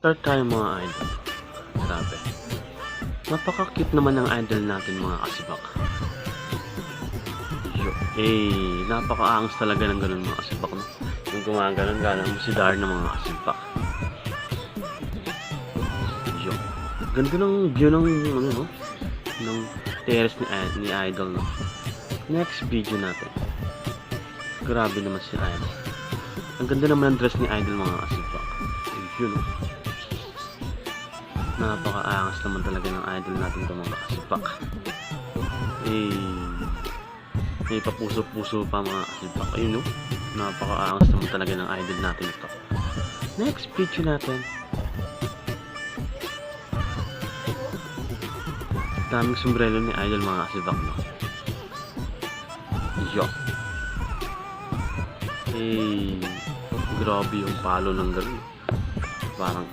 Start tayo mga idol. Grabe. Napaka-cute naman ng idol natin mga kasibak. Napaka-angas talaga ng ganun mga kasibak. No? Yung gumaganon, galang mo si Dar ng mga kasibak. Yo. Ganda ng view ng no? Ng terrace ni idol. No? Next video natin. Grabe naman si idol. Ang ganda naman ng dress ni idol mga kasibak. Yun. Napaka-angas naman talaga ng idol natin ito mga kasibak. May papuso-puso pa mga kasibak. Ayun no. Napaka-angas naman talaga ng idol natin ito. Next video natin. Daming sombrero ni idol mga kasibak no. Yo. Grabe yung palo ng gano'n. Parang